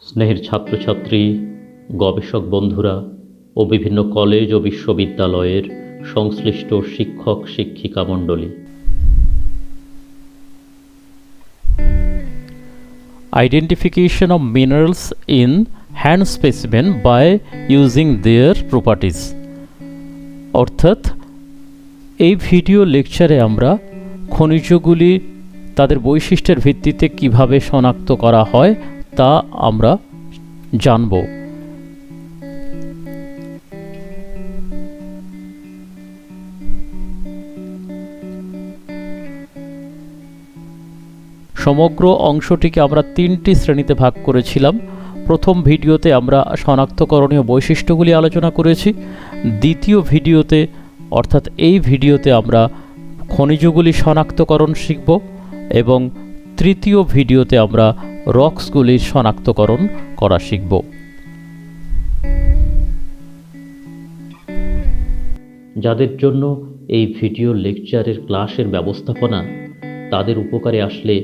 স্নেহের ছাত্রছাত্রী, গবেষক বন্ধুরা ও বিভিন্ন কলেজ ও বিশ্ববিদ্যালয়ের সংশ্লিষ্ট শিক্ষক শিক্ষিকা মণ্ডলী, Identification of minerals in hand specimen by using their properties। অর্থাৎ এই ভিডিও লেকচারে আমরা খনিজগুলি তাদের বৈশিষ্ট্যের ভিত্তিতে কিভাবে শনাক্ত করা হয় তা আমরা জানব। সমগ্র অংশটিকে আমরা তিনটি শ্রেণীতে ভাগ করেছিলাম। প্রথম ভিডিওতে আমরা শনাক্তকরণীয় বৈশিষ্ট্যগুলি আলোচনা করেছি। দ্বিতীয় ভিডিওতে অর্থাৎ এই ভিডিওতে আমরা খনিজগুলি শনাক্তকরণ শিখব এবং তৃতীয় ভিডিওতে আমরা রক্সগুলির শনাক্তকরণ করা শিখব। যাদের জন্য এই ভিডিও লেকচারের ক্লাসের ব্যবস্থাপনা তাদের উপকারে আসলে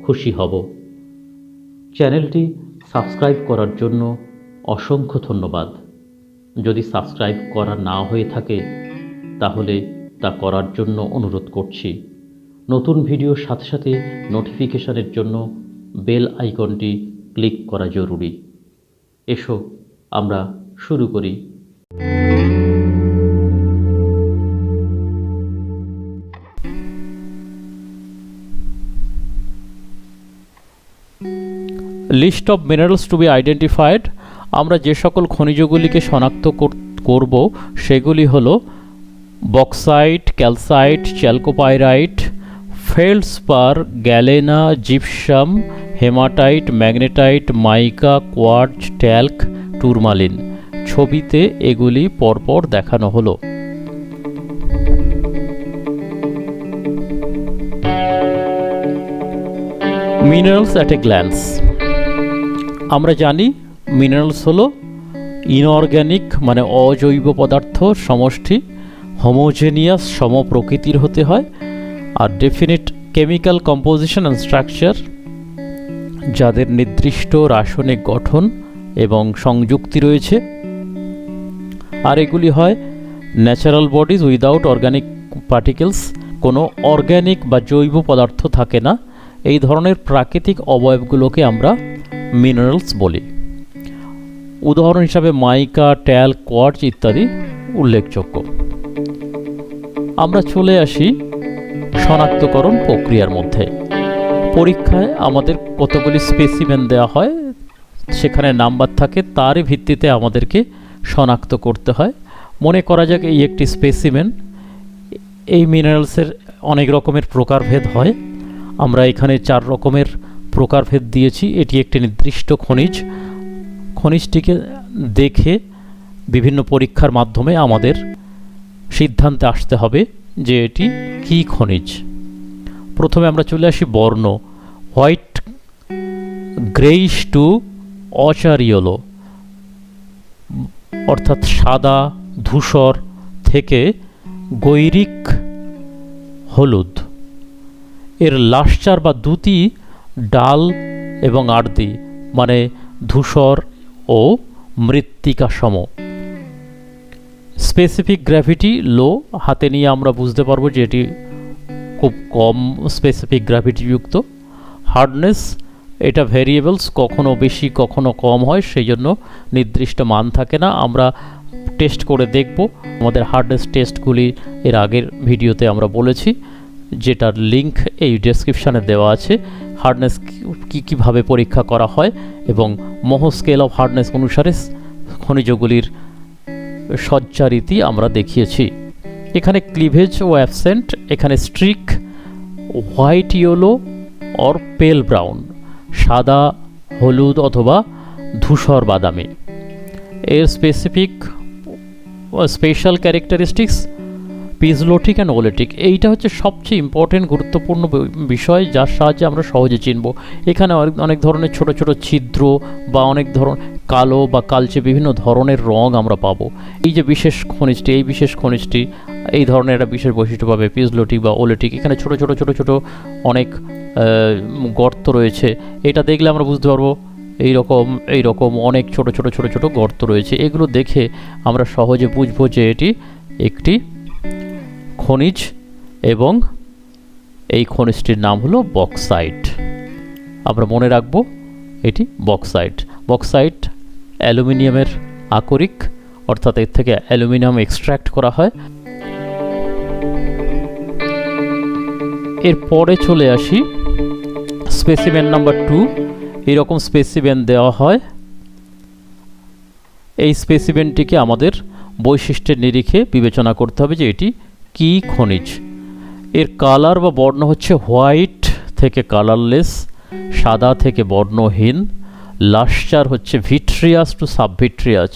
খুশি হব। চ্যানেলটি সাবস্ক্রাইব করার জন্য অসংখ্য ধন্যবাদ। যদি সাবস্ক্রাইব করা না হয়ে থাকে তাহলে তা করার জন্য অনুরোধ করছি। নতুন ভিডিওর সাথে সাথে নোটিফিকেশনের জন্য বেল আইকনটি ক্লিক করা জরুরি। এসো আমরা শুরু করি। List of minerals to be identified. আমরা যে সকল খনিজগুলিকে শনাক্ত করব সেগুলি হলো bauxite, calcite, chalcopyrite, feldspar, galena, gypsum, hematite, magnetite, mica, quartz, talc, tourmaline. ছবিতে এগুলি পরপর দেখানো হলো। Minerals at a glance. আমরা জানি মিনারেলস হলো ইনঅর্গ্যানিক মানে অজৈব পদার্থ সমষ্টি, হোমোজেনিয়াস সমপ্রকৃতির হতে হয়, আর definite chemical composition and structure যাদের নির্দিষ্ট রাসায়নিক গঠন এবং সংযুক্তি রয়েছে। আর এগুলি হয় natural bodies without organic particles, কোনো অর্গ্যানিক বা জৈব পদার্থ থাকে না। এই ধরনের প্রাকৃতিক অবয়বগুলোকে আমরা মিনারেলস বলি। উদাহরণ হিসাবে মাইকা, ট্যাল্ক, কোয়ার্টজ ইত্যাদি উল্লেখযোগ্য। আমরা চলে আসি শনাক্তকরণ প্রক্রিয়ার মধ্যে। পরীক্ষায় আমাদের কতগুলি স্পেসিমেন দেওয়া হয়, সেখানে নাম্বার থাকে, তারই ভিত্তিতে আমাদেরকে শনাক্ত করতে হয়। মনে করা যাক এই একটি স্পেসিমেন। এই মিনারেলসের অনেক রকমের প্রকারভেদ হয়। আমরা এখানে 4 রকমের প্রকারভেদ দিয়েছি। এটি একটি নির্দিষ্ট খনিজ। খনিজটিকে দেখে বিভিন্ন পরীক্ষার মাধ্যমে আমাদের সিদ্ধান্তে আসতে হবে যে এটি কী খনিজ। প্রথমে আমরা চলে আসি বর্ণ। হোয়াইট গ্রেইশ টু অচারিয়লো, অর্থাৎ সাদা ধূসর থেকে গৈরিক হলুদ। এর লাস্টার বা দ্যুতি ডাল এবং আর্দি মানে ধূসর ও মৃত্তিকা সম। স্পেসিফিক গ্র্যাভিটি লো, হাতে নিয়ে আমরা বুঝতে পারবো যে এটি খুব কম স্পেসিফিক গ্র্যাভিটিযুক্ত। হার্ডনেস এটা ভেরিয়েবলস, কখনো বেশি কখনো কম হয়, সেই জন্য নির্দিষ্ট মান থাকে না। আমরা টেস্ট করে দেখব। আমাদের হার্ডনেস টেস্টগুলি এর আগের ভিডিওতে আমরা বলেছি, যেটার লিঙ্ক এই ডেসক্রিপশানে দেওয়া আছে। হার্ডনেস কীভাবে পরীক্ষা করা হয় এবং মোহো স্কেল অফ হার্ডনেস অনুসারে খনিজগুলির সজ্জারীতি আমরা দেখিয়েছি। এখানে ক্লিভেজ ও অ্যাবসেন্ট, এখানে স্ট্রিক, হোয়াইট ইয়েলো অর পেল ব্রাউন, সাদা, হলুদ অথবা ধূসর বাদামি। এর স্পেশাল ক্যারেক্টারিস্টিক্স পিজলোটিক অ্যান্ড ওলেটিক। এইটা হচ্ছে সবচেয়ে ইম্পর্টেন্ট গুরুত্বপূর্ণ বিষয়, যার সাহায্যে আমরা সহজে চিনব। এখানে অনেক ধরনের ছোট ছোট ছিদ্র বা অনেক ধরনের কালো বা কালচে বিভিন্ন ধরনের রং আমরা পাবো। এই যে বিশেষ খনিজটি, এই বিশেষ খনিজটি এই ধরনের একটা বিশেষ বৈশিষ্ট্য পাবে, পিজলোটিক বা ওলেটিক। এখানে ছোট ছোট অনেক গর্ত রয়েছে। এটা দেখলে আমরা বুঝতে পারবো এই রকম অনেক ছোট ছোট ছোট ছোট গর্ত রয়েছে। এগুলো দেখে আমরা সহজে বুঝবো যে এটি একটি খনিজ এবং এই খনিজটির নাম হলো বক্সাইট। আমরা মনে রাখবো এটি বক্সাইট। বক্সাইট অ্যালুমিনিয়ামের আকরিক, অর্থাৎ এর থেকে অ্যালুমিনিয়াম এক্সট্র্যাক্ট করা হয়। এরপরে চলে আসি স্পেসিমেন নাম্বার 2। এরকম স্পেসিমেন দেওয়া হয়। এই স্পেসিমেনটিকে আমাদের বৈশিষ্ট্যের নিরিখে বিবেচনা করতে হবে যে এটি কী খনিজ। এর কালার বা বর্ণ হচ্ছে হোয়াইট থেকে কালারলেস, সাদা থেকে বর্ণহীন। লাস্টার হচ্ছে ভিট্রিয়াস টু সাবভিট্রিয়াস,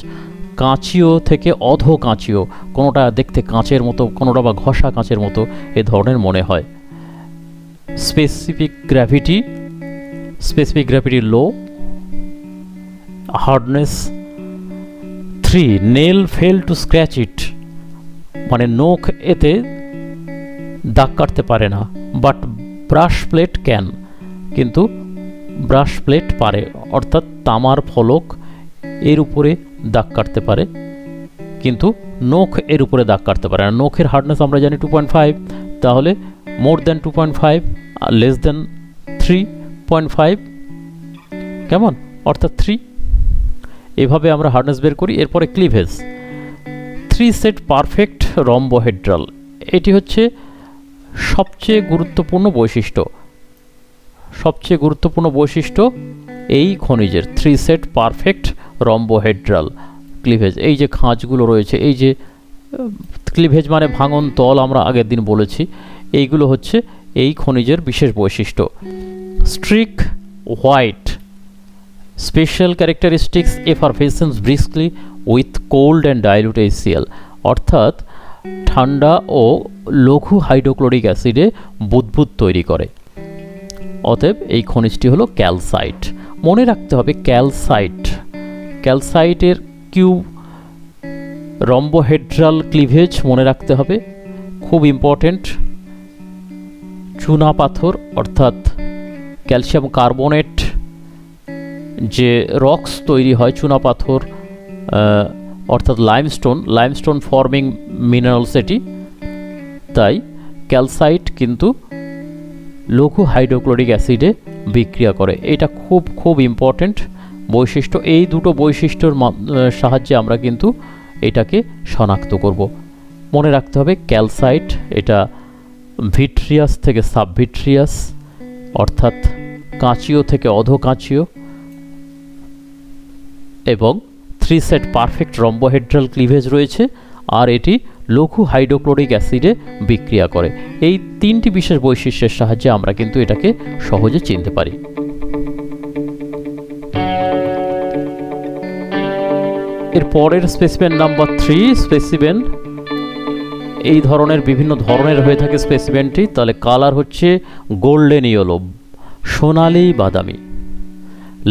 কাঁচিও থেকে অধ কাঁচিও, কোনোটা দেখতে কাঁচের মতো, কোনোটা বা ঘষা কাঁচের মতো এ ধরনের মনে হয়। Specific gravity low. Hardness 3, nail fail to scratch it, মানে নখ এতে দাগ কাটতে পারে না। বাট ব্রাশ প্লেট ক্যান, কিন্তু ব্রাশ প্লেট পারে, অর্থাৎ তামার ফলক এর উপরে দাগ কাটতে পারে, কিন্তু নখ এর উপরে দাগ কাটতে পারে না। নখের হার্ডনেস আমরা জানি 2.5, তাহলে মোর দ্যান 2.5 আর লেস দ্যান 3.5, কেমন, অর্থাৎ 3। এভাবে আমরা হার্ডনেস বের করি। এরপরে ক্লিভেজ 3 সেট পারফেক্ট রম্বোহেড্রাল, এটি হচ্ছে সবচেয়ে গুরুত্বপূর্ণ বৈশিষ্ট্য এই খনিজের 3 সেট পারফেক্ট রম্বোহেড্রাল ক্লিভেজ। এই যে খাঁজগুলো রয়েছে, এই যে ক্লিভেজ মানে ভাঙন তল, আমরা আগের দিন বলেছি, এইগুলো হচ্ছে এই খনিজের বিশেষ বৈশিষ্ট্য। Streak white, special characteristics effervescence briskly with cold and dilute HCl, অর্থাৎ ঠান্ডা ও লঘু হাইড্রোক্লোরিক অ্যাসিডে বুদবুদ তৈরি করে। অতএব এই খনিজটি হলো ক্যালসাইট। মনে রাখতে হবে ক্যালসাইটের কিউ রম্বোহেড্রাল ক্লিভেজ মনে রাখতে হবে, খুব ইম্পর্টেন্ট। চুনা পাথর অর্থাৎ ক্যালসিয়াম কার্বনেট যে রক্স তৈরি হয়, চুনা পাথর অর্থাৎ লাইমস্টোন ফর্মিং মিনারেলস এটি। তাই ক্যালসাইট কিন্তু লঘু হাইড্রোক্লোরিক অ্যাসিডে বিক্রিয়া করে। এটা খুব ইম্পর্টেন্ট বৈশিষ্ট্য। এই দুটো বৈশিষ্ট্যর সাহায্যে আমরা কিন্তু এটাকে শনাক্ত করব। মনে রাখতে হবে ক্যালসাইট এটা ভিট্রিয়াস থেকে সাবভিট্রিয়াস, অর্থাৎ কাঁচিও থেকে অধ কাঁচিও, এবং 3 সেট পারফেক্ট রম্বোহেড্রাল ক্লিভেজ রয়েছে, আর এটি লঘু হাইড্রোক্লোরিক অ্যাসিডে বিক্রিয়া করে। এই 3টি বিশেষ বৈশিষ্ট্যের সাহায্যে আমরা কিন্তু এটাকে সহজে চিনতে পারি। এর পরের স্পেসিমেন নাম্বার 3, স্পেসিমেন এই ধরনের বিভিন্ন ধরনের হয়ে থাকে স্পেসিমেনটি। তাহলে কালার হচ্ছে গোল্ডেন ইয়েলো, সোনালি বাদামি।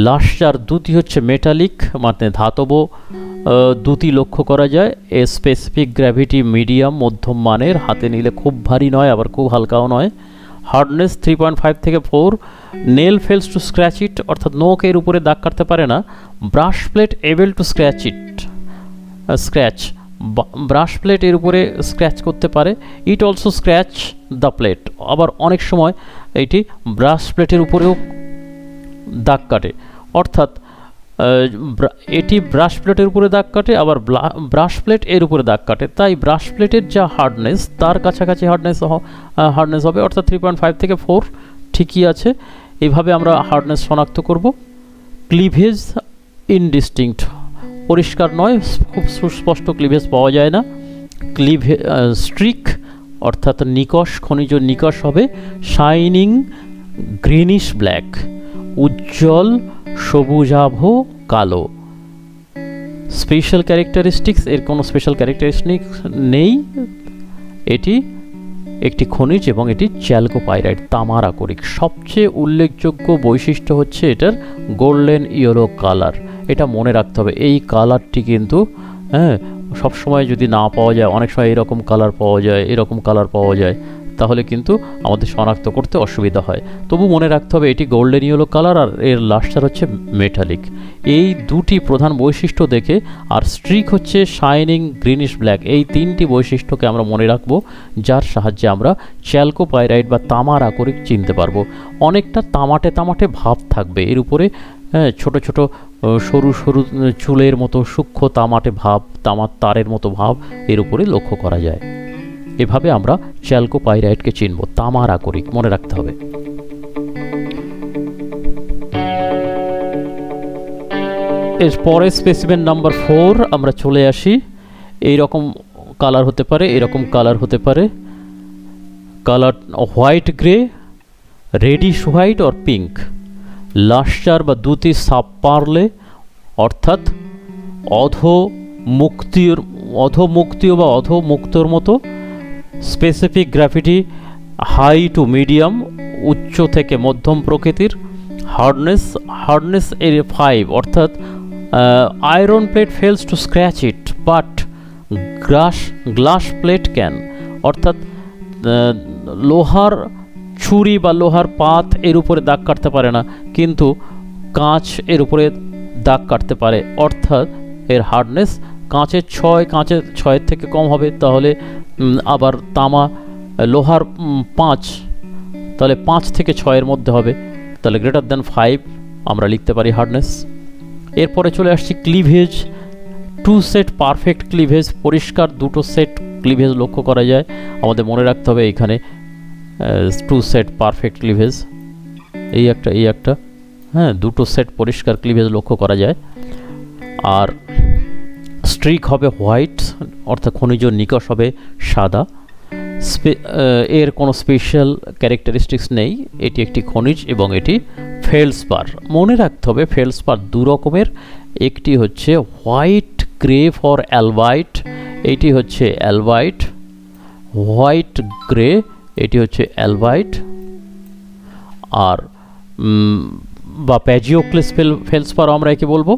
লাস্টার দুটি হচ্ছে মেটালিক, মানে ধাতব দুটি লক্ষ্য করা যায়। এ স্পেসিফিক গ্র্যাভিটি মিডিয়াম, মধ্যম মানের, হাতে নিলে খুব ভারী নয় আবার খুব হালকাও নয়। হার্ডনেস 3.5 থেকে 4, nail fails to scratch it, অর্থাৎ নখ এর উপরে দাগ কাটতে পারে না। Brass plate able to scratch brass plate এর উপরে স্ক্র্যাচ করতে পারে। It also scratch the plate, আবার অনেক সময় এটি ব্রাশ প্লেটের উপরেও দাগ কাটে, অর্থাৎ এটি ব্রাশ প্লেটের উপরে দাগ কাটে, আবার ব্রাশ প্লেট এর উপরে দাগ কাটে। তাই ব্রাশ প্লেটের যা হার্ডনেস তার কাছাকাছি হার্ডনেস হবে, অর্থাৎ 3.5 থেকে 4 ঠিকই আছে। এইভাবে আমরা হার্ডনেস শনাক্ত করব। ক্লিভেজ ইনডিস্টিংক্ট, পরিষ্কার নয়, খুব সুস্পষ্ট ক্লিভেজ পাওয়া যায় না। স্ট্রিক অর্থাৎ নিকষ, খনিজ নিকষ হবে। শাইনিং গ্রিনিশ ব্ল্যাক, উজ্জ্বল সবুজাভ কালো। স্পেশাল ক্যারেক্টারিস্টিক্স, এর কোনো স্পেশাল ক্যারেক্টারিস্টিক্স নেই। এটি একটি খনিজ এবং এটি চ্যালকোপাইরাইট, তামার আকরিক। সবচেয়ে উল্লেখযোগ্য বৈশিষ্ট্য হচ্ছে এটার গোল্ডেন ইয়েলো কালার। এটা মনে রাখতে হবে, এই কালারটি কিন্তু সবসময় যদি না পাওয়া যায়, অনেক সময় এরকম কালার পাওয়া যায়, তাহলে কিন্তু আমাদের শনাক্ত করতে অসুবিধা হয়। তবু মনে রাখতে হবে এটি গোল্ডেন ইয়েলো কালার আর এর লাস্টার হচ্ছে মেটালিক। এই দুটি প্রধান বৈশিষ্ট্য দেখে, আর স্ট্রিক হচ্ছে শাইনিং গ্রিনিশ ব্ল্যাক, এই তিনটি বৈশিষ্ট্যকে আমরা মনে রাখবো, যার সাহায্যে আমরা চ্যালকোপাইরাইট বা তামার আকরিক চিনতে পারবো। অনেকটা তামাটে তামাটে ভাব থাকবে এর উপরে, ছোট ছোট সরু সরু চুলের মতো সূক্ষ্ম তামাটে ভাব, তামার তারের মতো ভাব এর উপরে লক্ষ্য করা যায়। এভাবে আমরা চ্যালকোপাইরাইটকে চিনব, তামার আকরিক মনে রাখতে হবে। এরপরে স্পেসিমেন নাম্বার 4 আমরা চলে আসি। এই রকম কালার হতে পারে, এরকম কালার হতে পারে, colour white grey, reddish white or pink. Lustre বা দুটি সাবপার্লে অর্থাৎ অধোমুক্তীয় বা অধোমুক্তর মতো। Specific gravity high to medium, উচ্চ থেকে মধ্যম প্রকৃতির। হার্ডনেস এর 5, অর্থাৎ iron plate fails to scratch it but glass plate can, অর্থাৎ লোহার ছুরি বা লোহার পাত এর উপরে দাগ কাটতে পারে না, কিন্তু কাঁচ এর উপরে দাগ কাটতে পারে। অর্থাৎ এর হার্ডনেস কাঁচের 6 থেকে কম হবে, তাহলে আবার তামা লোহার 5, তাহলে 5 থেকে 6 মধ্যে হবে, তাহলে গ্রেটার দ্যান 5 আমরা লিখতে পারি হার্ডনেস। এরপরে চলে আসছি ক্লিভেজ। 2 সেট পারফেক্ট ক্লিভেজ, পরিষ্কার দুটো সেট ক্লিভেজ লক্ষ্য করা যায়। আমাদের মনে রাখতে হবে এখানে 2 সেট পারফেক্ট ক্লিভেজ, এই একটা, হ্যাঁ, দুটো সেট পরিষ্কার ক্লিভেজ লক্ষ্য করা যায়। আর স্ট্রিক হবে হোয়াইট, অর্থাৎ খনিজ নিকষ হবে সাদা। এর কোনো স্পেশাল ক্যারেক্টারিস্টিক্স নেই, এটি একটি খনিজ এবং এটি ফেলসপার। মনে রাখতে হবে ফেলসপার দু রকমের, একটি হচ্ছে হোয়াইট গ্রে ফর অ্যালবাইট, এটি হচ্ছে অ্যালবাইট, হোয়াইট গ্রে এটি হচ্ছে অ্যালবাইট, আর বা প্যাজিওক্লেস ফেলসপার আমরা একে বলবো,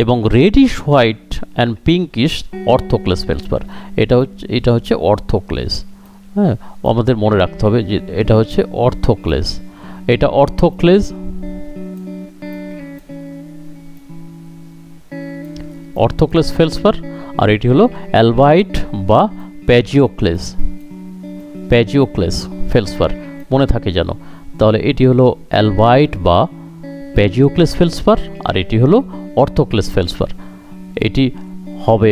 এবং reddish white and pinkish orthoclase feldspar, এটা হচ্ছে অর্থোক্লেস। হ্যাঁ, আমাদের মনে রাখতে হবে যে এটা হচ্ছে অর্থোক্লেস, এটা অর্থোক্লেস ফেলসপার, আর এটি হলো অ্যালবাইট বা প্যাজিওক্লেস ফেলসপার, মনে থাকে যেন। তাহলে এটি হলো অ্যালবাইট বা প্যাজিওক্লেস ফেলসপার, আর এটি হলো অর্থোক্লেস ফেলসপার। এটি হবে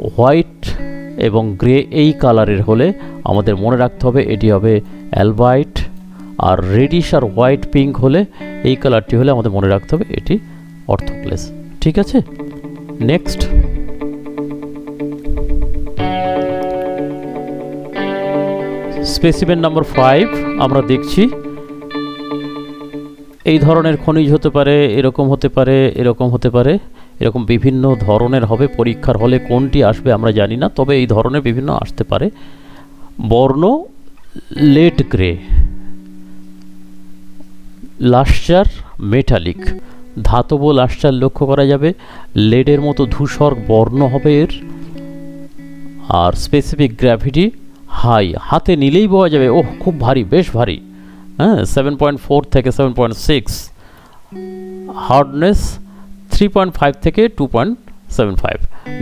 হোয়াইট এবং গ্রে এই কালারের হলে আমাদের মনে রাখতে হবে এটি হবে অ্যালবাইট, আর রেডিশ আর হোয়াইট পিঙ্ক হলে এই কালারটি হলে আমাদের মনে রাখতে হবে এটি অর্থোক্লেস। ঠিক আছে, নেক্সট স্পেসিমেন নাম্বার 5 আমরা দেখছি। এই ধরনের খনিজ হতে পারে, এরকম হতে পারে, এরকম হতে পারে, এরকম বিভিন্ন ধরনের হবে। পরীক্ষার হলে কোনটি আসবে আমরা জানি না, তবে এই ধরনের বিভিন্ন আসতে পারে। বর্ণ লেড গ্রে, লাস্টার মেটালিক, ধাতব লাস্টার লক্ষ্য করা যাবে, লেডের মতো ধূসর বর্ণ হবে এর। আর স্পেসিফিক গ্র্যাভিটি হাই, হাতে নিলেই বোঝা যাবে ওহ খুব ভারী, বেশ ভারী, হ্যাঁ, 7.4 থেকে 7.6। হার্ডনেস 3.5 থেকে 2.75।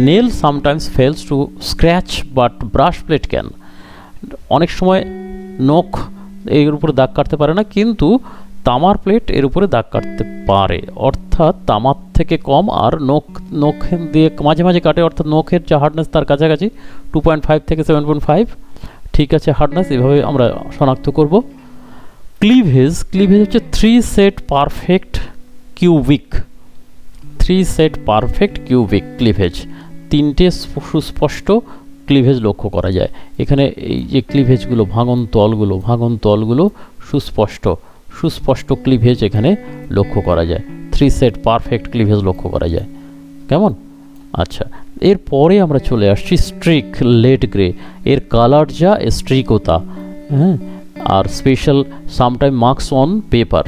Nail sometimes fails to scratch but brass plate can, অনেক সময় নখ এর উপরে দাগ কাটতে পারে না, কিন্তু তামার প্লেট এর উপরে দাগ কাটতে পারে, অর্থাৎ তামার থেকে কম, আর নখ দিয়ে মাঝে মাঝে কাটে, অর্থাৎ নখের যে হার্ডনেস তার কাছাকাছি 2.5 থেকে 7.5। ঠিক আছে, হার্ডনেস এভাবে আমরা শনাক্ত করব। ক্লিভেজ হচ্ছে 3 set perfect cubic, 3 set perfect cubic cleavage, 3টে সুস্পষ্ট ক্লিভেজ লক্ষ্য করা যায়। এখানে এই যে ক্লিভেজগুলো ভাঙন তলগুলো সুস্পষ্ট ক্লিভেজ এখানে লক্ষ্য করা যায়, 3 সেট পারফেক্ট ক্লিভেজ লক্ষ্য করা যায়। কেমন? আচ্ছা, এরপরে আমরা চলে আসছি স্ট্রিক লেড গ্রে, এর কালার যা স্ট্রিকতা, হ্যাঁ, আর special sometime marks on paper,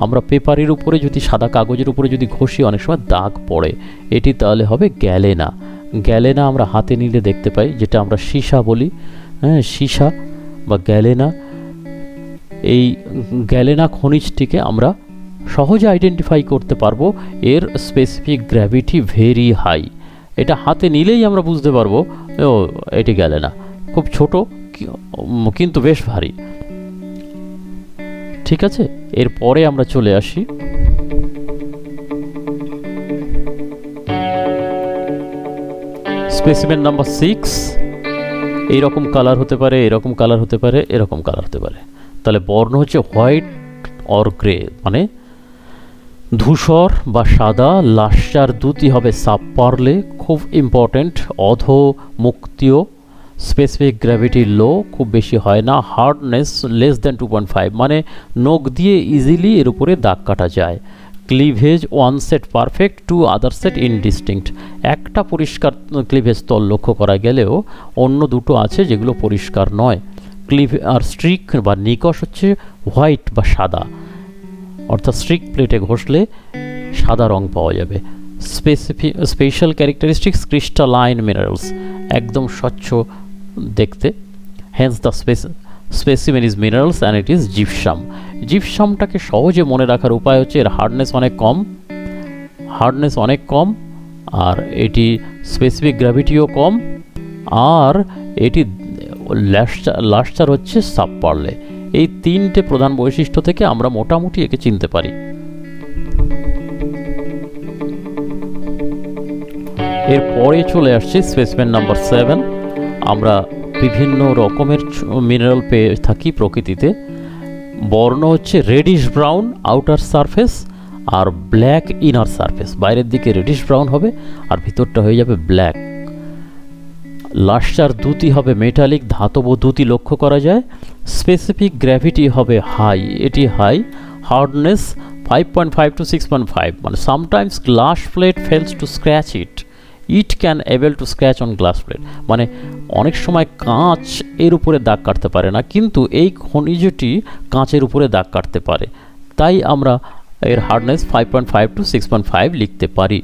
আমরা পেপারের উপরে যদি সাদা কাগজের উপরে যদি ঘষি অনেক সময় দাগ পড়ে, এটি তাহলে হবে গ্যালেনা। গ্যালেনা আমরা হাতে নিলে দেখতে পাই, যেটা আমরা সীসা বলি, হ্যাঁ সীসা বা গ্যালেনা। এই গ্যালেনা খনিজটিকে আমরা সহজে আইডেন্টিফাই করতে পারবো, এর স্পেসিফিক গ্র্যাভিটি ভেরি হাই। এটা হাতে নিলেই আমরা বুঝতে পারবো ও এটি গ্যালেনা, খুব ছোট কিন্তু বেশ ভারী। ঠিক আছে, এরপরে আমরা চলে আসি স্পেসিমেন নাম্বার 6। এইরকম কালার হতে পারে, এরকম কালার হতে পারে, এরকম কালার হতে পারে। তাহলে বর্ণ হচ্ছে হোয়াইট অর গ্রে, মানে ধূসর বা সাদা। লাস্টার দুটি হবে সাবপার্লে, খুব ইম্পর্টেন্ট। অধোমুক্তীয়, স্পেসিফিক গ্র্যাভিটি লো, খুব বেশি হয় না। হার্ডনেস লেস দ্যান 2.5, মানে নখ দিয়ে ইজিলি এর উপরে দাগ কাটা যায়। Cleavage one set perfect, two other set indistinct. একটা পরিষ্কার ক্লিভেজ তল লক্ষ্য করা গেলেও অন্য দুটো আছে যেগুলো পরিষ্কার নয়। আর স্ট্রিক বা নিকষ হচ্ছে হোয়াইট বা সাদা, অর্থাৎ স্ট্রিক প্লেটে ঘষলে সাদা রং পাওয়া যাবে। স্পেশাল ক্যারেক্টারিস্টিক্স ক্রিস্টালাইন মিনারেলস, একদম স্বচ্ছ দেখতে। Hence the specimen is minerals and it is gypsum. জিপসামটাকে সহজে মনে রাখার উপায় হচ্ছে এর হার্ডনেস অনেক কম, আর এটি স্পেসিফিক গ্র্যাভিটিও কম, আর এটি লাস্টার হচ্ছে সাবপার্লে। এই তিনটে প্রধান বৈশিষ্ট্য থেকে আমরা মোটামুটি একে চিনতে পারি। এরপরে চলে আসছে স্পেসিমেন নাম্বার 7। আমরা বিভিন্ন রকমের মিনারেল পেয়ে থাকি প্রকৃতিতে। বর্ণ হচ্ছে রেডিশ ব্রাউন আউটার সারফেস আর ব্ল্যাক ইনার সারফেস। বাইরের দিকে রেডিশ ব্রাউন হবে আর ভিতরটা হয়ে যাবে ব্ল্যাক। লাস্টার দুটি হবে মেটালিক, ধাতব দুটি লক্ষ্য করা যায়। স্পেসিফিক গ্র্যাভিটি হবে হাই, এটি হাই। হার্ডনেস 5.5 to 6.5, মানে sometimes glass plate fails to scratch it can able to scratch on glass plate, মানে অনেক সময় কাঁচ এর উপরে দাগ কাটতে পারে না, কিন্তু এই খনিজটি কাঁচের উপরে দাগ কাটতে পারে। তাই আমরা এর হার্ডনেস 5.5 to 6.5 লিখতে পারি।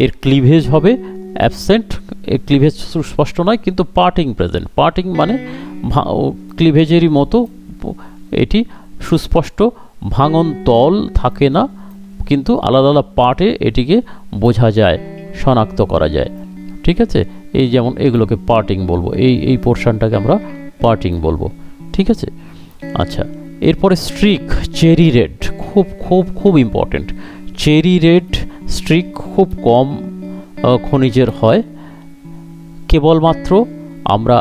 এর ক্লিভেজ হবে অ্যাবসেন্ট, এর ক্লিভেজ সুস্পষ্ট নয় কিন্তু পার্টিং প্রেজেন্ট। পার্টিং মানে ক্লিভেজেরই মতো এটি সুস্পষ্ট, ভাঙন তল থাকে না, কিন্তু আলাদা আলাদা পার্টে এটিকে বোঝা যায়, শনাক্ত করা যায়। ঠিক আছে, এই যেমন এগুলোকে পার্টিং বলবো, এই পোর্শনটাকে আমরা পার্টিং বলবো। ঠিক আছে, আচ্ছা এরপরে স্ট্রিক চেরি রেড, খুব খুব খুব ইম্পর্টেন্ট। চেরি রেড স্ট্রিক খুব কম খনিজের হয়। কেবলমাত্র আমরা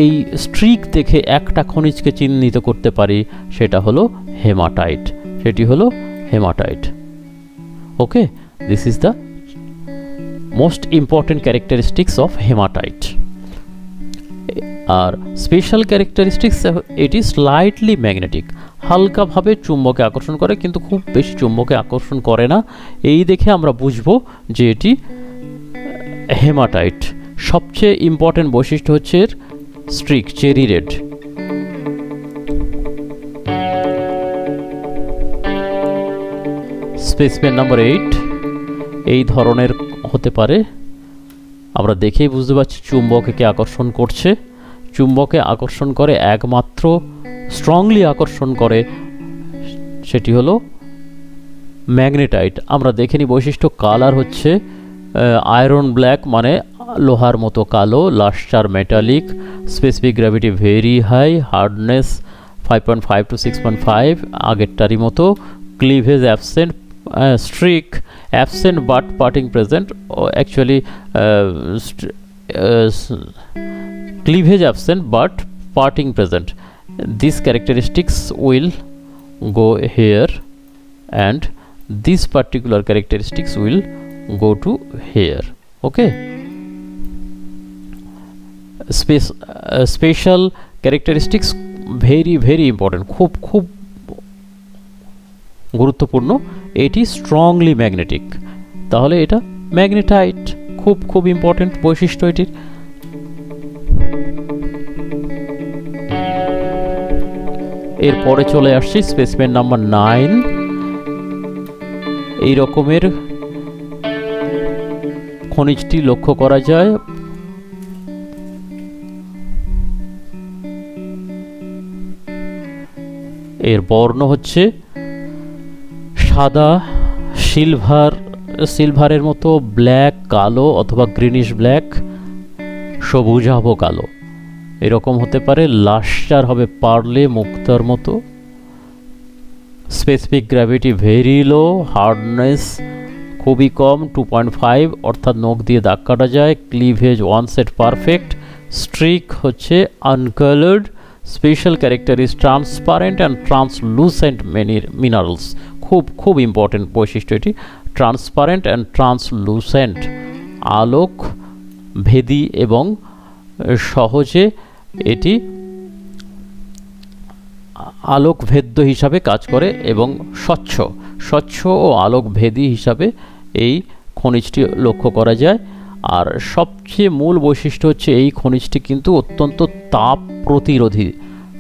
এই স্ট্রিক দেখে একটা খনিজকে চিহ্নিত করতে পারি, সেটা হলো হেমাটাইট, সেটি হলো hematite. Okay, this is the most important characteristics of hematite. আর স্পেশাল ক্যারেক্টারিস্টিক্স, এটি স্লাইটলি ম্যাগনেটিক, হালকাভাবে চুম্বকে আকর্ষণ করে কিন্তু খুব বেশি চুম্বকে আকর্ষণ করে না। এই দেখে আমরা বুঝবো যে এটি হেমাটাইট। সবচেয়ে ইম্পর্টেন্ট বৈশিষ্ট্য হচ্ছে এর streak cherry red. Specimen number 8 এই ধরনের হতে পারে। আমরা দেখেই বুঝতে পারছি চুম্বককে আকর্ষণ করছে। চুম্বকে আকর্ষণ করে একমাত্র স্ট্রংলি আকর্ষণ করে, সেটি হলো ম্যাগনেটাইট। আমরা দেখে নিই বৈশিষ্ট্য। কালার হচ্ছে আয়রন ব্ল্যাক, মানে লোহার মতো কালো। Lustre metallic, specific gravity very high, hardness 5.5 to 6.5 আগেরটারই মতো। Cleavage absent, streak absent but parting present. Actually cleavage absent but parting present. These characteristics will go here and these particular characteristics will go to here. Okay, special characteristics very very important, খুব খুব গুরুত্বপূর্ণ। এটি strongly magnetic, তাহলে এটা magnetite. খুব খুব important বৈশিষ্ট্য এটির। এরপরে চলে আসছি স্পেসিমেন নাম্বার 9। এই রকমের খনিজটি লক্ষ্য করা যায়। এর বর্ণ হচ্ছে সাদা, সিলভারের মতো ব্ল্যাক, কালো অথবা গ্রিনিশ ব্ল্যাক, সবুজাভ কালো এরকম হতে পারে। লাস্টার হবে পার্লে মুক্তার মতো। Specific gravity very low, hardness খুবই কম 2.5 অর্থাৎ নখ দিয়ে দাগ কাটা যায়। Cleavage one set perfect. Streak হচ্ছে uncoloured. Special character is transparent and translucent minerals. খুব ইম্পর্টেন্ট বৈশিষ্ট্য এটি, ট্রান্সপারেন্ট অ্যান্ড ট্রান্সলুসেন্ট, আলোক ভেদী এবং সহজে এটি আলোকভেদ্য হিসাবে কাজ করে এবং স্বচ্ছ ও আলোকভেদী হিসাবে এই খনিজটি লক্ষ্য করা যায়। আর সবচেয়ে মূল বৈশিষ্ট্য হচ্ছে এই খনিজটি কিন্তু অত্যন্ত তাপ প্রতিরোধী,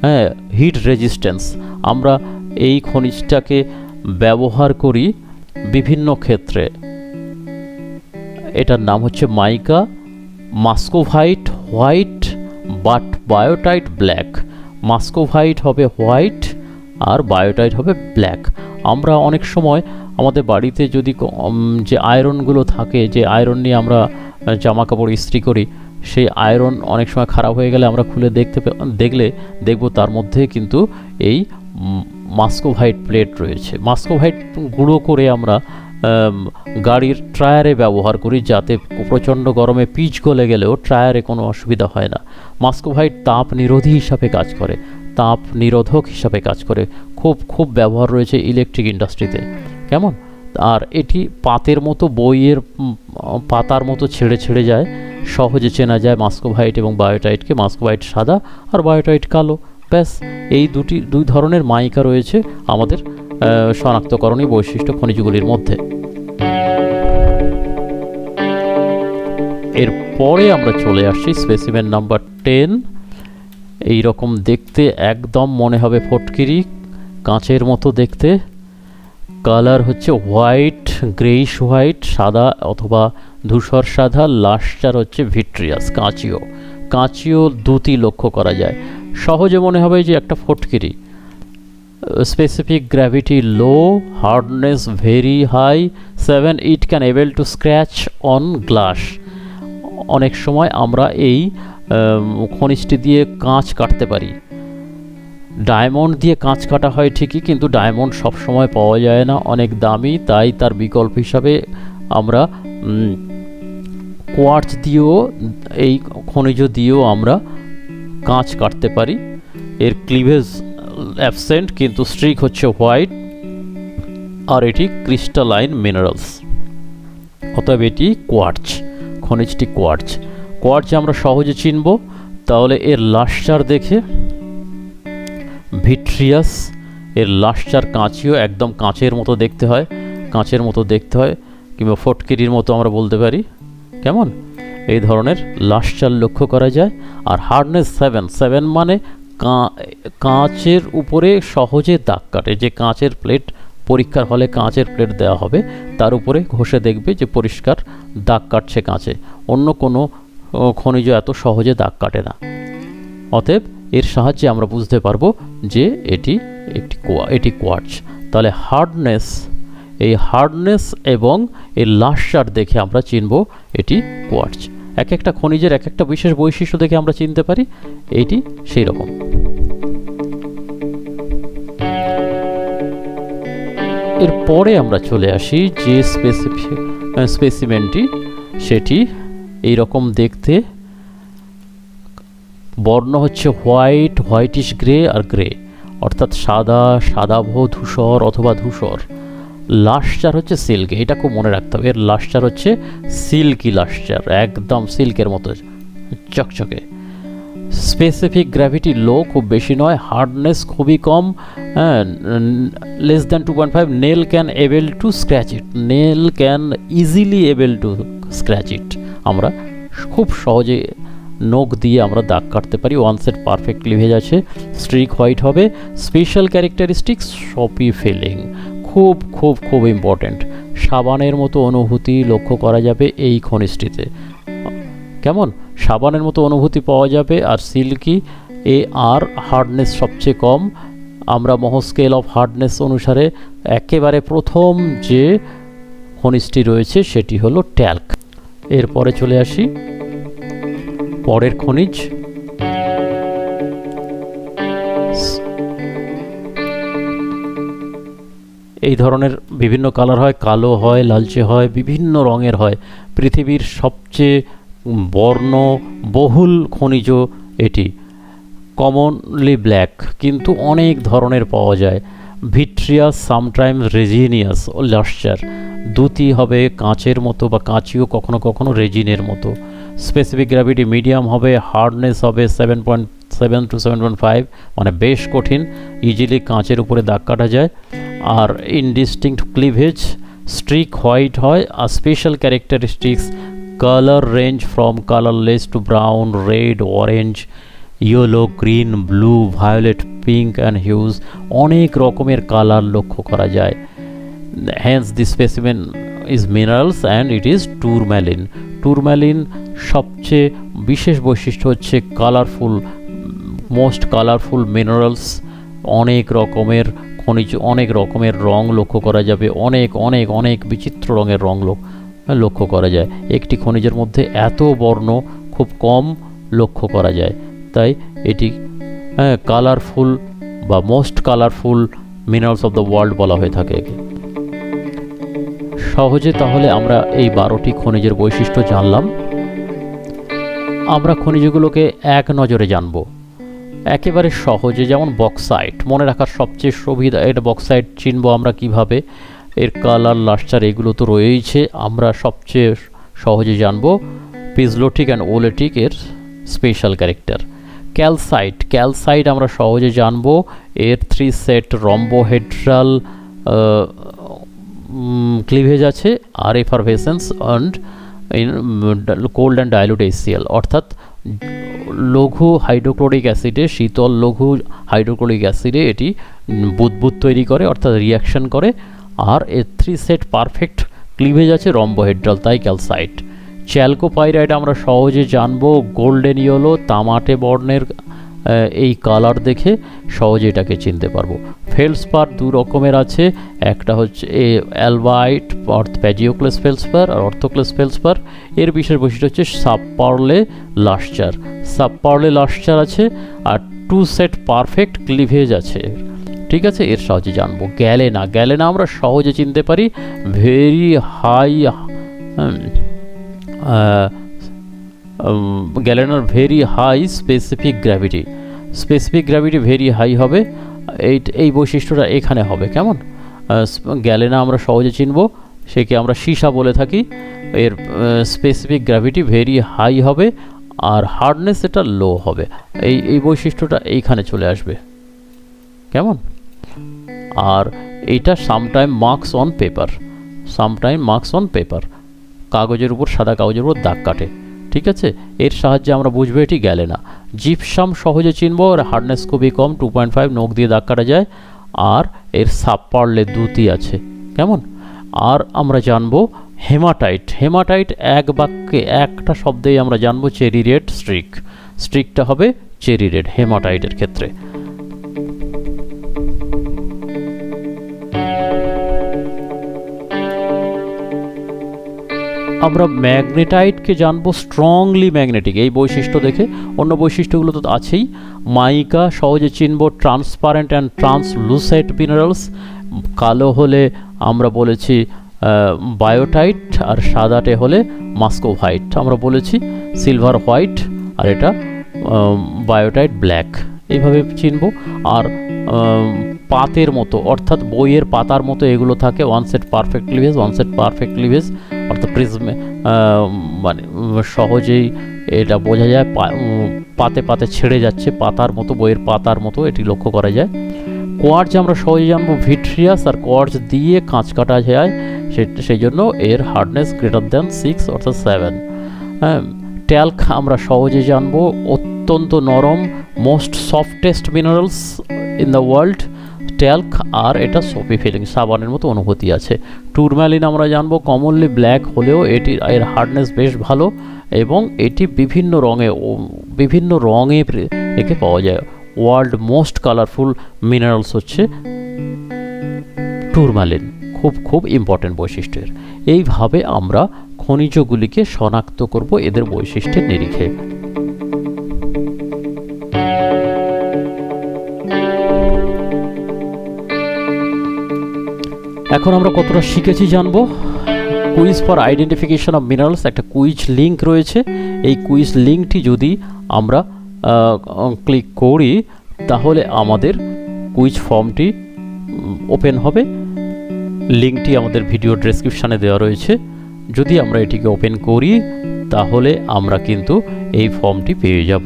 হ্যাঁ, হিট রেজিস্ট্যান্স। আমরা এই খনিজটাকে ব্যবহার করি বিভিন্ন ক্ষেত্রে। এটার নাম হচ্ছে মাইকা, মাস্কোভাইট হোয়াইট বাট বায়োটাইট ব্ল্যাক। মাস্কোভাইট হবে হোয়াইট আর বায়োটাইট হবে ব্ল্যাক। আমরা অনেক সময় আমাদের বাড়িতে যদি যে আয়রনগুলো থাকে, যে আয়রন নিয়ে আমরা জামা কাপড় ইস্ত্রি করি, সেই আয়রন অনেক সময় খারাপ হয়ে গেলে আমরা খুলে দেখব তার মধ্যে কিন্তু এই মাস্কোভাইট প্লেট রয়েছে। মাস্কোভাইট গুঁড়ো করে আমরা গাড়ির টায়ারে ব্যবহার করি, যাতে প্রচণ্ড গরমে পিচ গলে গেলেও টায়ারে কোনো অসুবিধা হয় না। মাস্কোভাইট তাপ নিরোধী হিসাবে কাজ করে, তাপ নিরোধক হিসাবে কাজ করে। খুব ব্যবহার রয়েছে ইলেকট্রিক ইন্ডাস্ট্রিতে, কেমন। আর এটি পাতের মতো, বইয়ের পাতার মতো ছেড়ে যায়, সহজে চেনা যায় মাস্কোভাইট এবং বায়োটাইটকে। মাস্কোভাইট সাদা আর বায়োটাইট কালো, ব্যাস। এই দুই ধরনের মাইকা রয়েছে আমাদের শনাক্তকরণীয় বৈশিষ্ট্য খনিজগুলির মধ্যে। এরপরে আমরা চলে আসছি স্পেসিমেন নাম্বার 10। এই রকম দেখতে একদম মনে হবে ফটকিরি, কাঁচের মতো দেখতে। কালার হচ্ছে হোয়াইট, গ্রেইশ হোয়াইট, সাদা অথবা ধূসর সাদা। লাস্টার হচ্ছে ভিট্রিয়াস, কাঁচিও দুটি লক্ষ্য করা যায়। সহজে মনে হবে যে একটা ফটকিরি। Specific gravity low, hardness very high, 7 it can able to scratch on glass. অনেক সময় আমরা এই খনিজটি দিয়ে কাঁচ কাটতে পারি। ডায়মন্ড দিয়ে কাঁচ কাটা হয় ঠিকই, কিন্তু ডায়মন্ড সব সময় পাওয়া যায় না, অনেক দামি। তাই তার বিকল্প হিসাবে আমরা কোয়ার্টজ দিয়েও, এই খনিজ দিয়েও আমরা কাঁচ কাটতে পারি। এর ক্লিভেজ অ্যাবসেন্ট, কিন্তু স্ট্রিক হচ্ছে হোয়াইট, আর এটি ক্রিস্টালাইন মিনারেলস, অতএব এটি কোয়ার্টজ, খনিজটি কোয়ার্টজ আমরা সহজে চিনব। তাহলে এর লাস্টার দেখে, ভিট্রিয়াস, এর লাস্টার কাঁচিও, একদম কাঁচের মতো দেখতে হয়, কিংবা ফটকিরির মতো আমরা বলতে পারি, কেমন। এই ধরনের লাস্টার লক্ষ্য করা যায়। আর হার্ডনেস 7 মানে কাঁচের উপরে সহজে দাগ কাটে। যে কাঁচের প্লেট, পরীক্ষার হলে কাঁচের প্লেট দেওয়া হবে, তার উপরে ঘষে দেখবে যে পরিষ্কার দাগ কাটছে কাঁচে। অন্য কোনো খনিজ এত সহজে দাগ কাটে না। অতএব এর সাহায্যে আমরা বুঝতে পারবো যে এটি কোয়ার্টজ। তাহলে হার্ডনেস এবং এর লাস্টার দেখে আমরা চিনব এটি কোয়ার্টজ। এক একটা খনিজের এক একটা বিশেষ বৈশিষ্ট্য দেখে আমরা চিনতে পারি, এটি সেই রকম। এরপরে আমরা চলে আসি যে স্পেসিমেনটি, সেটি এই রকম দেখতে। বর্ণ হচ্ছে হোয়াইটিশ গ্রে আর গ্রে, অর্থাৎ সাদাভ ধূসর অথবা ধূসর। লাস্টার হচ্ছে সিল্ক, এটা খুব মনে রাখতে হবে। এর লাস্টার হচ্ছে সিল্কি লাস্টার, একদম সিল্কের মতো চকচকে। স্পেসিফিক গ্র্যাভিটি লো, খুব বেশি নয়। হার্ডনেস খুবই কম, less than 2.5। Nail can able to scratch it. আমরা খুব সহজে নখ দিয়ে আমরা দাগ কাটতে পারি। ওয়ান সেট পারফেক্ট ক্লিভেজ আছে। স্ট্রিক হোয়াইট হবে। স্পেশাল ক্যারেক্টারিস্টিক্স, শপি ফিলিং, খুব ইম্পর্টেন্ট। সাবানের মতো অনুভূতি লক্ষ্য করা যাবে এই খনিজটিতে। কেমন সাবানের মতো অনুভূতি পাওয়া যাবে। আর সিল্কি আর হার্ডনেস সবচেয়ে কম। আমরা মহো স্কেল অফ হার্ডনেস অনুসারে একেবারে প্রথম যে খনিজটি রয়েছে সেটি হলো ট্যাল্ক। এরপরে চলে আসি পরের খনিজ, এই ধরনের বিভিন্ন কালার হয়, কালো হয়, লালচে হয়, বিভিন্ন রঙের হয়। পৃথিবীর সবচেয়ে বর্ণবহুল খনিজ এটি, কমনলি ব্ল্যাক, কিন্তু অনেক ধরনের পাওয়া যায়। ভিট্রিয়াস, সামটাইমস রেজিনিয়াস ও লাস্টার। দুটি হবে কাঁচের মতো বা কাঁচিও কখনো কখনো রেজিনের মতো। স্পেসিফিক গ্র্যাভিটি মিডিয়াম হবে, হার্ডনেস হবে 7.7 to 7.5, মানে বেশ কঠিন, ইজিলি কাঁচের উপরে দাগ কাটা যায়। আর ইনডিস্টিংক্ট ক্লিভেজ, স্ট্রিক হোয়াইট হয়। আর special characteristics, colour range from colourless to brown, red, orange, yellow, green, blue, violet, pink and hues. অনেক রকমের কালার লক্ষ্য করা যায়। Hence the specimen is minerals and it is tourmaline. Tourmaline সবচেয়ে বিশেষ বৈশিষ্ট্য হচ্ছে কালারফুল, মোস্ট কালারফুল মিনারেলস। অনেক রকমের খনিজ, অনেক রকমের রং লক্ষ্য করা যাবে, অনেক অনেক অনেক বিচিত্র রঙের রং লক্ষ্য করা যায়। একটি খনিজের মধ্যে এত বর্ণ খুব কম লক্ষ্য করা যায়, তাই এটি কালারফুল বা most colourful minerals of the world বলা হয়ে থাকে একে। সহজে তাহলে আমরা এই 12টি খনিজের বৈশিষ্ট্য জানলাম। আমরা খনিজগুলোকে এক নজরে জানব একেবারে সহজে। যেমন বক্সাইট, মনে রাখার সবচেয়ে সুবিধা, এটা বক্সাইট চিনব আমরা কিভাবে, এর কালার, লাস্টার এগুলো তো রয়েছে। আমরা সবচেয়ে সহজে জানব পিজলোটিক অ্যান্ড ওলেটিক এর স্পেশাল ক্যারেক্টার। ক্যালসাইট, ক্যালসাইট আমরা সহজে জানব, এর 3 সেট রম্বোহেড্রাল ক্লিভেজ আছে, আর effervescence and cold and dilute HCl, অর্থাৎ লঘু হাইড্রোক্লোরিক অ্যাসিডে, শীতল লঘু হাইড্রোক্লোরিক অ্যাসিডে এটি বুদবুদ তৈরি করে, অর্থাৎ রিয়াকশন করে। আর এর 3 সেট পারফেক্ট ক্লিভেজ আছে রম্বোহেড্রাল, তাই ক্যালসাইট। চ্যালকোপাইরাইড আমরা সহজে জানবো, গোল্ডেন ইয়েলো, তামাটে বর্ণের এই কালার দেখে সহজে এটাকে চিনতে পারবো। ফেলসপার 2 রকমের আছে, একটা হচ্ছে অ্যালবাইট প্যাজিওক্লেস ফেলসপার আর অর্থোক্লেস ফেলসপার। এর বিশেষ বৈশিষ্ট্য হচ্ছে সাবপার্লে লাস্টার, সাবপার্লে লাস্টার আছে, আর 2 সেট পারফেক্ট ক্লিভেজ আছে। ঠিক আছে, এর সহজে জানবো। গ্যালেনা, গ্যালেনা আমরা সহজে চিনতে পারি, ভেরি হাই, গ্যালেনার very high specific gravity, specific gravity very high হবে, এই বৈশিষ্ট্যটা এখানে হবে। কেমন গ্যালেনা আমরা সহজে চিনব, সেকে আমরা সীসা বলে থাকি। এর স্পেসিফিক গ্র্যাভিটি ভেরি হাই হবে, আর হার্ডনেস এটা লো হবে। এই বৈশিষ্ট্যটা এইখানে চলে আসবে। কেমন, আর এইটা sometime marks on paper, sometime marks on paper, কাগজের উপর, সাদা কাগজের উপর দাগ কাটে। ঠিক আছে, এর সাহায্যে আমরা বুঝবো এটি গ্যালেনা। জিপসাম সহজে চিনবো, আর হার্ডনেস খুবই কম, 2.5, নখ দিয়ে দাগ কাটা যায়। আর এর সাবপার্লে 2টি আছে। কেমন, আর আমরা জানবো হেমাটাইট। হেমাটাইট এক বাক্যে একটা শব্দেই আমরা জানবো, চেরি রেড স্ট্রিক, স্ট্রিকটা হবে চেরি রেড হেমাটাইটের ক্ষেত্রে। আমরা ম্যাগনেটাইটকে জানবো স্ট্রংলি ম্যাগনেটিক, এই বৈশিষ্ট্য দেখে। অন্য বৈশিষ্ট্যগুলো তো আছেই। মাইকা সহজে চিনব, ট্রান্সপারেন্ট অ্যান্ড ট্রান্সলুসেন্ট মিনারেলস। কালো হলে আমরা বলেছি বায়োটাইট, আর সাদাটে হলে মাস্কোভাইট আমরা বলেছি। সিলভার হোয়াইট, আর এটা বায়োটাইট ব্ল্যাক, এইভাবে চিনব। আর পাতের মতো, অর্থাৎ বইয়ের পাতার মতো এগুলো থাকে, 1 set perfect cleavage, 1 set perfect cleavage, অর্থাৎ প্রিজমে মানে সহজেই এটা বোঝা যায়, পাতে পাতে ছেড়ে যাচ্ছে, পাতার মতো, বইয়ের পাতার মতো এটি লক্ষ্য করা যায়। কোয়ার্জ আমরা সহজে জানবো ভিট্রিয়াস, আর কোয়ার্জ দিয়ে কাঁচ কাটা যায়, সেই জন্য এর হার্ডনেস গ্রেটার দ্যান 6 অর্থাৎ 7। ট্যাল্ক আমরা সহজে জানবো, অত্যন্ত নরম, most softest minerals in the world. Talc আর এটা সোপি ফিলিং, সাবানের মতো অনুভূতি আছে। টুরম্যালিন আমরা জানবো কমনলি ব্ল্যাক হলেও এর হার্ডনেস বেশ ভালো এবং এটি বিভিন্ন রঙে একে পাওয়া যায়। ওয়ার্ল্ড মোস্ট কালারফুল মিনারেলস হচ্ছে টুরম্যালিন, খুব ইম্পর্টেন্ট বৈশিষ্ট্যের। এইভাবে আমরা খনিজগুলিকে শনাক্ত করব এদের বৈশিষ্ট্যের নিরিখে। এখন আমরা কতটা শিখেছি জানবো। Quiz for identification of minerals, একটা কুইজ লিঙ্ক রয়েছে। এই কুইজ লিঙ্কটি যদি আমরা ক্লিক করি তাহলে আমাদের কুইজ ফর্মটি ওপেন হবে। লিঙ্কটি আমাদের ভিডিও ডেসক্রিপশানে দেওয়া রয়েছে। যদি আমরা এটিকে ওপেন করি তাহলে আমরা কিন্তু এই ফর্মটি পেয়ে যাব।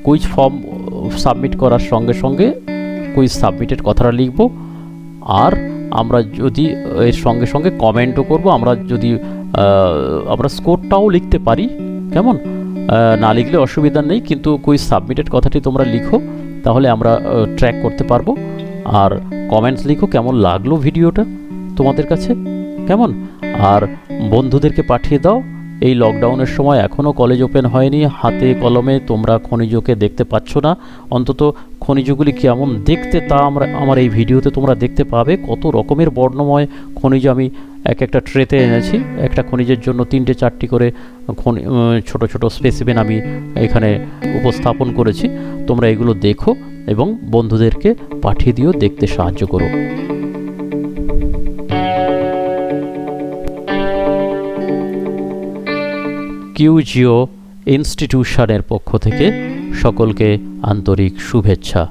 কুইজ ফর্ম সাবমিট করার সঙ্গে সঙ্গে কুইজ সাবমিটের কথাটা লিখব, আর আমরা যদি এর সঙ্গে সঙ্গে কমেন্টও করব। আমরা স্কোরটাও লিখতে পারি, কেমন, না লিখলে অসুবিধা নেই, কিন্তু কুইজ সাবমিটেড কথাটি তোমরা লিখো, তাহলে আমরা ট্র্যাক করতে পারবো। আর কমেন্টস লিখো কেমন লাগলো ভিডিওটা তোমাদের কাছে, কেমন, আর বন্ধুদেরকে পাঠিয়ে দাও। এই লকডাউনের সময় এখনও কলেজ ওপেন হয়নি, হাতে কলমে তোমরা খনিজকে দেখতে পাচ্ছ না, অন্তত খনিজগুলি কেমন দেখতে তা আমার এই ভিডিওতে তোমরা দেখতে পাবে। কত রকমের বর্ণময় খনিজ আমি একটা ট্রেতে এনেছি। একটা খনিজের জন্য 3-4টি করে ছোট ছোট স্পেসিমেন আমি এখানে উপস্থাপন করেছি। তোমরা এগুলো দেখো এবং বন্ধুদেরকে পাঠিয়ে দিও, দেখতে সাহায্য করো। কিউজিও ইনস্টিটিউশনের পক্ষ থেকে সকলকে আন্তরিক শুভেচ্ছা।